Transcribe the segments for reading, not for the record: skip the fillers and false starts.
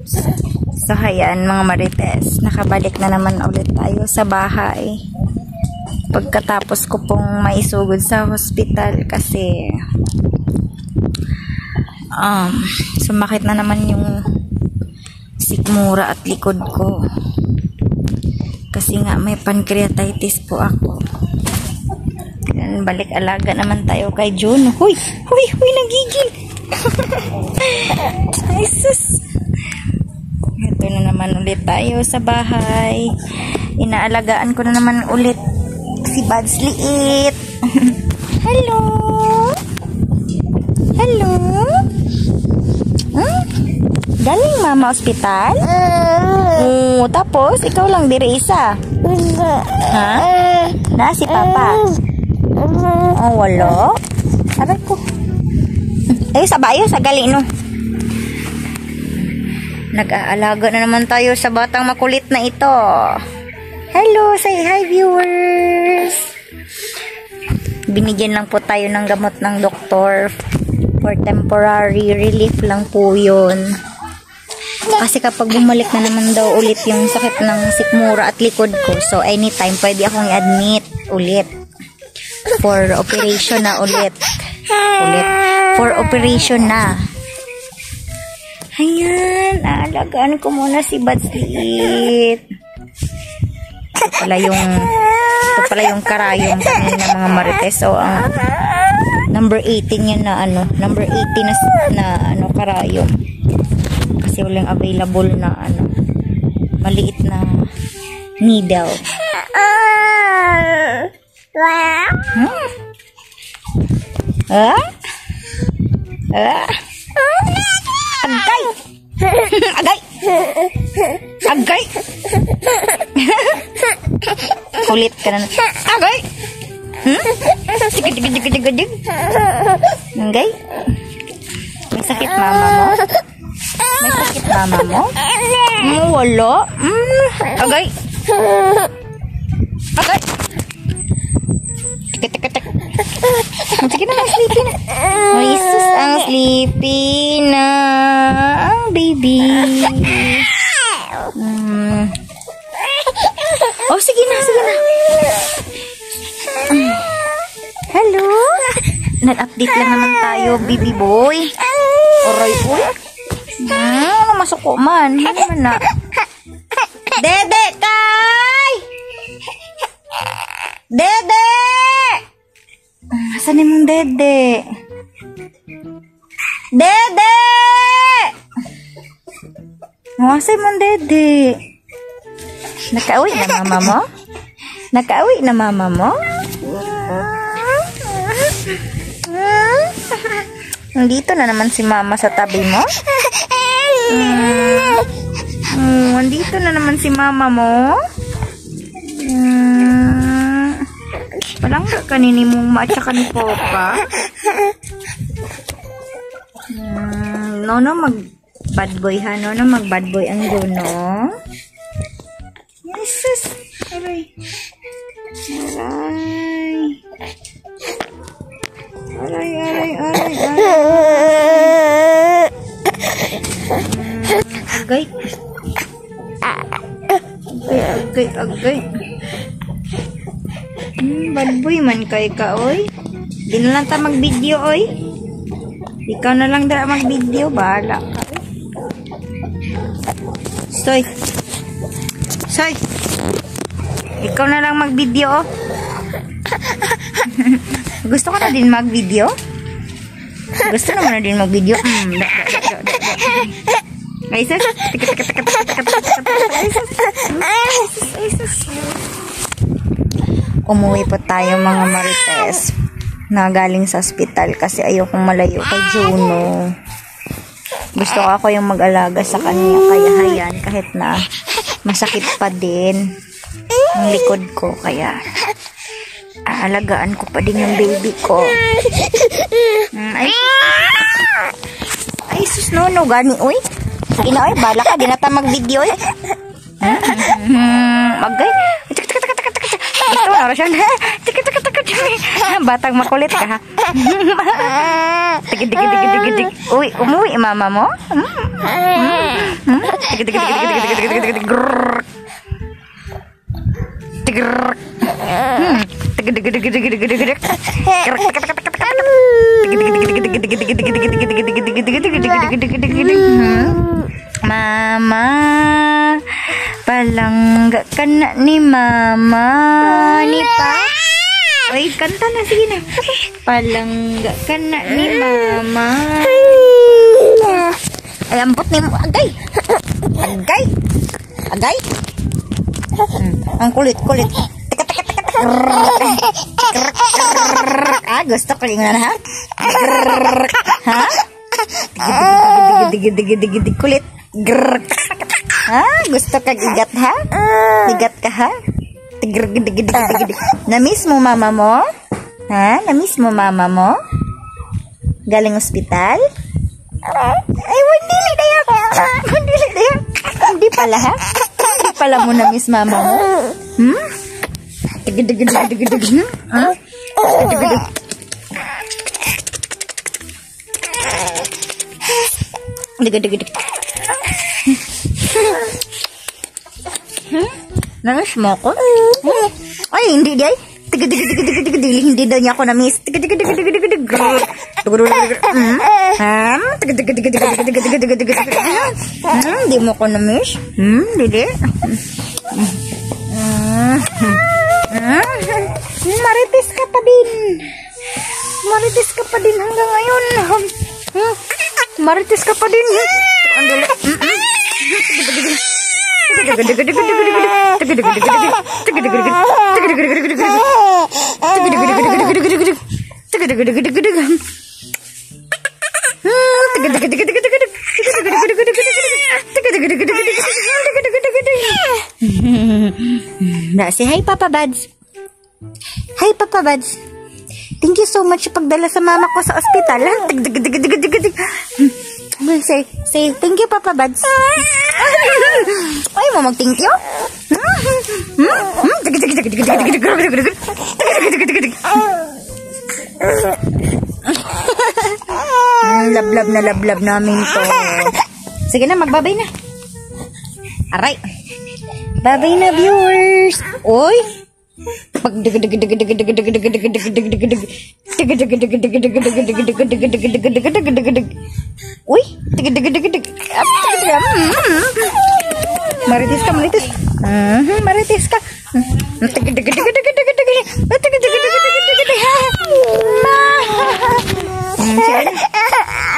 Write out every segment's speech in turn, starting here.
So, hayan mga marites, nakabalik na naman ulit tayo sa bahay. Pagkatapos ko pong maisugod sa hospital kasi sumakit na naman yung sikmura at likod ko. Kasi nga may pancreatitis po ako. Yan, balik alaga naman tayo kay June. Huy, nagigil. Ay, sus. Ito na naman ulit tayo sa bahay. Inaalagaan ko na naman ulit si Buds Liit. Hello. Hello. Galing mama ospital? Tapos ikaw lang diri isa. Ha? Na si papa. Wala. Aray ko. Sabayo sa gali no. Nag-aalaga na naman tayo sa batang makulit na ito. Hello, say hi viewers. Binigyan lang po tayo ng gamot ng doktor for temporary relief lang po yun. Kasi kapag bumalik na naman daw ulit yung sakit ng sikmura at likod ko, so anytime pwede akong i-admit ulit for operation na ulit for operation na. Ayan, aalagaan ko muna si Buds Liit. Ito pala yung karayong kanina mga marites. So, number 18 yan na number 18 na karayong. Kasi walang available na maliit na needle. Agay! Agay! Agay! Kulit ka na. Agay! Dig. Agay? May sakit mama mo? May sakit mama mo? Wala. Agay! Agay! Tik. Sige na, sleepy na. Oh, Jesus, ang sleepy na. Ang baby. Oh, sige na. Hello? Nag-update lang naman tayo, baby boy. Aray po. Masuko man. Ano naman na? Dede, kay! Dede! Asan yung dede? Dede! Asan yung dede? Nakauwi na mama mo? Nakauwi na mama mo? Nandito na naman si mama sa tabi mo? Nandito na naman si mama mo? Walang kanini mong at saka ni Popa. Mag bad boy ha, mag bad boy ang guno. Yes, aray. Agay. Bad boy man kay ka, oy. Di na lang ta mag-video, oy. Ikaw na lang dara mag-video, bahala ka. Soy. Ikaw na lang mag-video, oh. Gusto ko na din mag-video? Gusto naman na din mag-video? Ay, sus. Umuwi po tayo mga marites na galing sa ospital kasi ayokong malayo kay Juno. Gusto ko ako yung mag-alaga sa kanya, kaya hayan kahit na masakit pa din ang likod ko, kaya aalagaan ko pa din yung baby ko. Ay sus, no gani, oy. Ina, oy, bala ka, di na ta mag-video, oy. Magay. Ito na, rasyan. Batang makulit ka, ha? Tig. Uy, umuwi mama mo? Tig. Mama, palangga ka na ni mama, ni pa. Uy, kanta na, sige na. Palangga ka na ni mama. Ay, ambot ni mo. Agay. Ang kulit. Gusto ko rin na, ha? Dig kulit. Gusto ka gigat, ha? Gigat ka, ha? Dig. Na-miss mo mama mo? Ha? Na-miss mo mama mo? Galing ospital? Ay, mandili na yan. Hindi pala, ha? Hindi pala mo na-miss mama mo? Dig. Namiss mo ako? Ay, hindi di ay. Hindi daw niya ako namiss. Hindi mo ako namiss? Hindi. Marites ka pa din. Marites ka pa din hanggang ngayon. Marites ka pa din. Say hi Papa Buds. Hi Papa Buds. Thank you so much pagdala sa mama ko sa ospital. Say thank you Papa Buds. Ay mo mag-thank you? Lablab namin to. Sige na, magbabay na. Aray. Babay na viewers. Oy. Uy. Marites ka. Marites ka.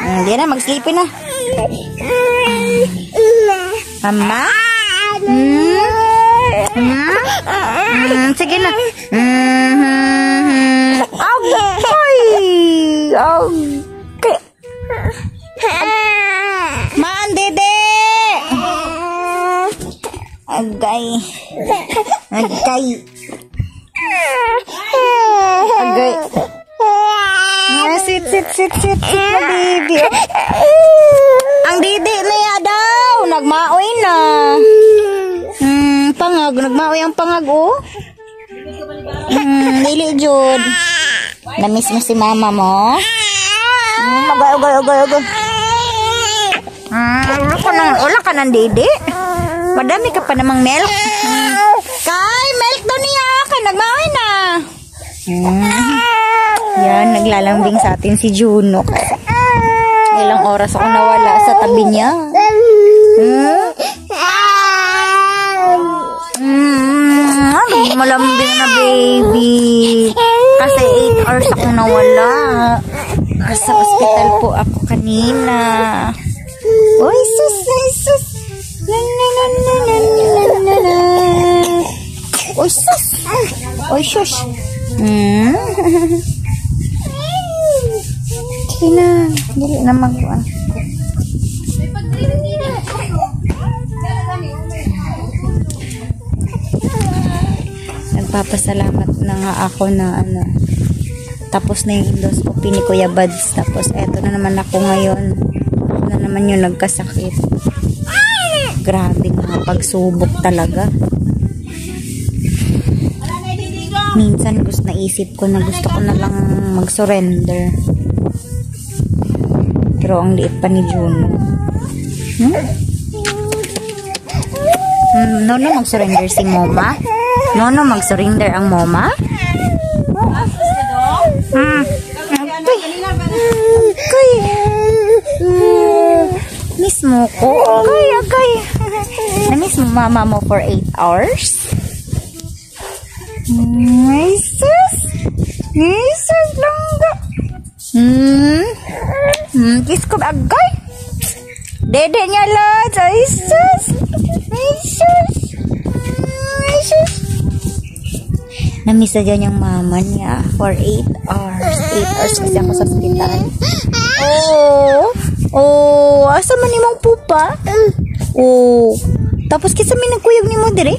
Hindi na, mag-sleepin na. Mama? Sige na. Okay. Maan, dede. Agay. Sit, baby. Ang dede niya daw. Nagmaoy na. Pangag. Nagmaoy ang pangag, oh. Dili, Jud. Namiss mo si mama mo? Agay. Wala ka ng dede. Madami ka pa namang milk. Kay, milk daw niya. Kay, nagmaoy na. Yan, naglalambing sa atin si Juno. Ilang oras ako nawala sa tabi niya. Malambing na baby. Kasi 8 hours ako nawala. Sa ospital po ako kanina. Oy, sus. Oy, shush. Dili na magkuhan. Nagpapasalamat na nga ako na tapos na yung endoscopy ni Kuya Buds. Tapos eto na naman ako ngayon. Ako na naman yung nagkasakit. Grabe nga pagsubok talaga. Minsan naisip ko na gusto ko na lang mag-surrender. Pero ang liit pa ni Juno. No, mag-surrender si Mama. No, mag-surrender ang Mama. Miss mo ko. Agay. Na-miss mo mama mo for 8 hours? Jesus, langga. Kiss ko agay. Dede niya lang. Jesus. Na-miss na dyan yung mama niya for 8 hours. 8 hours kasi ako sa hospital. Asa man imong pupa? Tapos kisa may nagkuyog ni mo dire?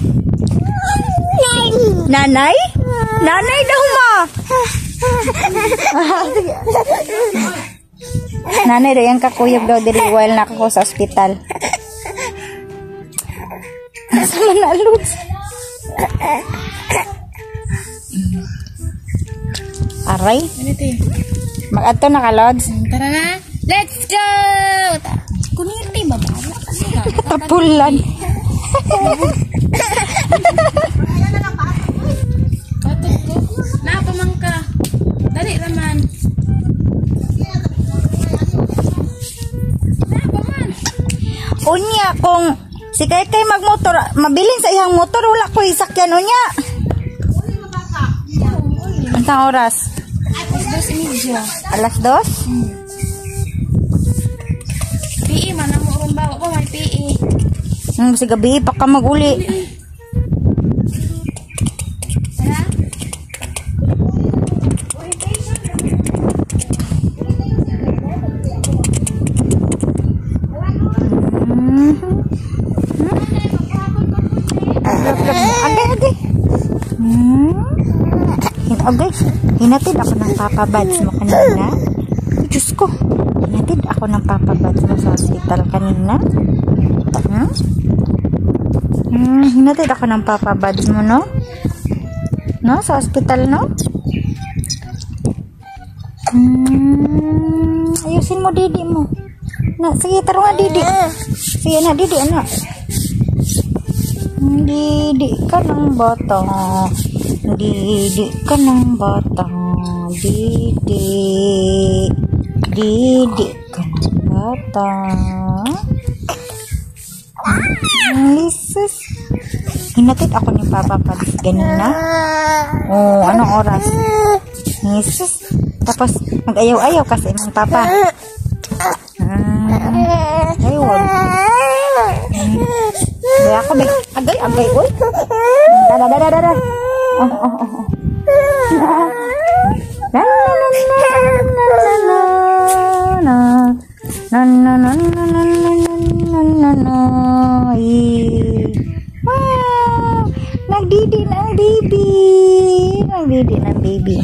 Nanay? Nanay daw ma. Nanay daw yung kakuyog daw dire while nakako sa hospital. Asa man na Lods? Aray? Mag-adto na ka, Lods? Tara na. Let's go! Kuniti, babala kasi nga. Tapulan. Patog ko. Napamang ka. Dali naman. Napaman. Unya, kung si kay magmotor, mabilin sa ihang motor, wala ko isakyan unya. Antang oras? Alas 2? PE man ang urong bawa ko, may PE. Kasi gabi pa ka mag-uli. Tara. Agay. Agay. Hinatid ako ng Papa Buds mo kanina. Diyos ko. Hinatid ako ng Papa Buds mo sa hospital kanina. Hinatid ako ng Papa Buds mo, no? No? Sa hospital, no? Ayusin mo, Didi mo. Sige, taro nga, Didi. Sige na, Didi, anak. Didi ka ng bata. Didi ka ng bata. Didi ka ng bata. Jesus. Hinatid ako ni Papa Pads ganina. Anong oras? Jesus. Tapos mag-ayaw-ayaw kasi ng Papa. Ayaw. Kaya ako agay, oy. Dada. Nagdidi ng baby.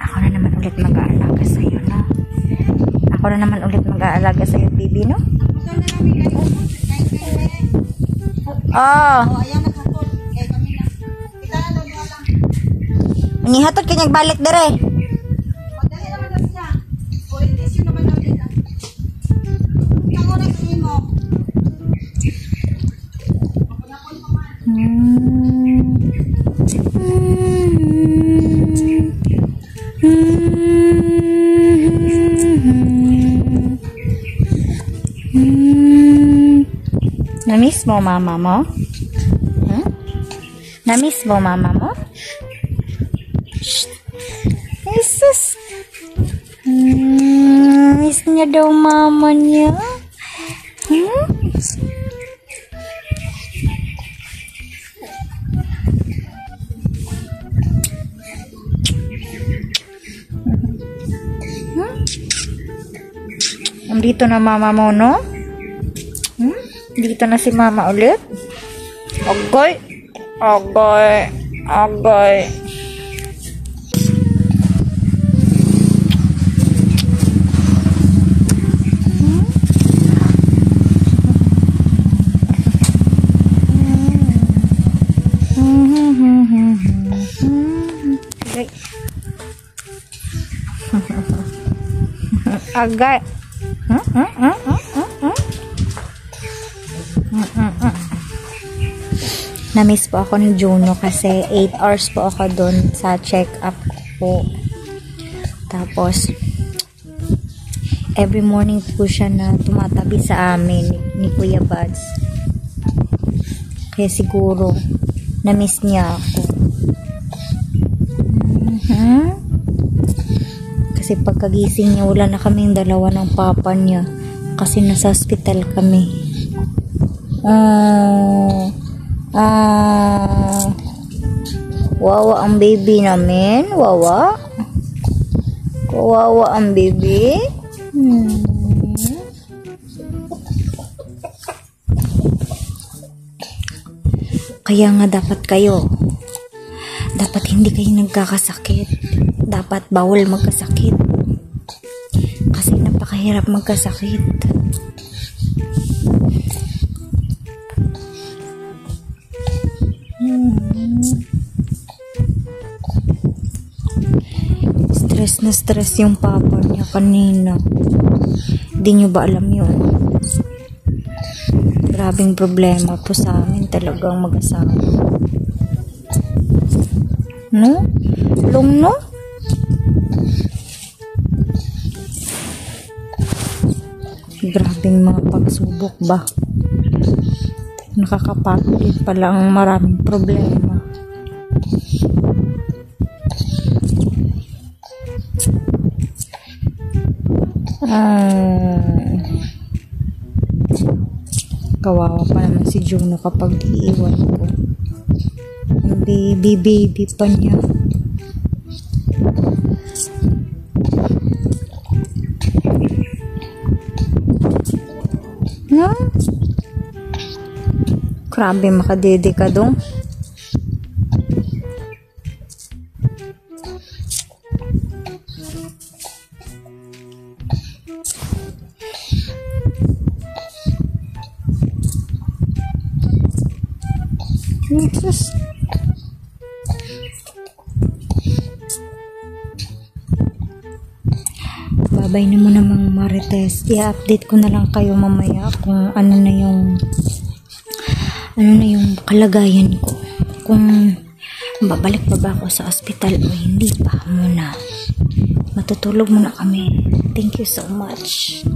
Ako na naman ulit mag-aalaga sa'yo, no? Ako na naman ulit mag-aalaga sa'yo, baby, no? Nihatod kanyang balik dere. Na-miss mo mama mo? Na-miss mo mama mo? Jesus. Miss niya daw mama niya. Nandito na mama mo, no? Dito na si mama ulit. Agay. Agay. Na-miss po ako ni Juno kasi 8 hours po ako doon sa check-up po. Tapos, every morning po siya na tumatabi sa amin ni Kuya Buds. Kaya siguro, na-miss niya ako. Kasi pagkagising niya, wala na kaming dalawa ng papa niya. Kasi nasa hospital kami. Wawa ang baby namin. Wawa. Kawawa ang baby. Kaya nga dapat hindi kayo nagkakasakit. Dapat bawal magkasakit. Kasi napakahirap magkasakit. Stress na stress yung papa niya kanina. Hindi nyo ba alam yun? Grabing problema po sa amin talagang mag-asawa. No? No? Grabing mga pagsubok ba? Nakakapagod din pala ang maraming problema. Kawawa pa naman si Juno kapag iiwan ko. Ang baby pa niya. Grabe makadede ka dong. Jesus. Babay na mo namang Marites. I-update ko na lang kayo mamaya kung ano na yung kalagayan ko. Kung babalik ba ako sa ospital o hindi pa muna. Matutulog muna kami. Thank you so much.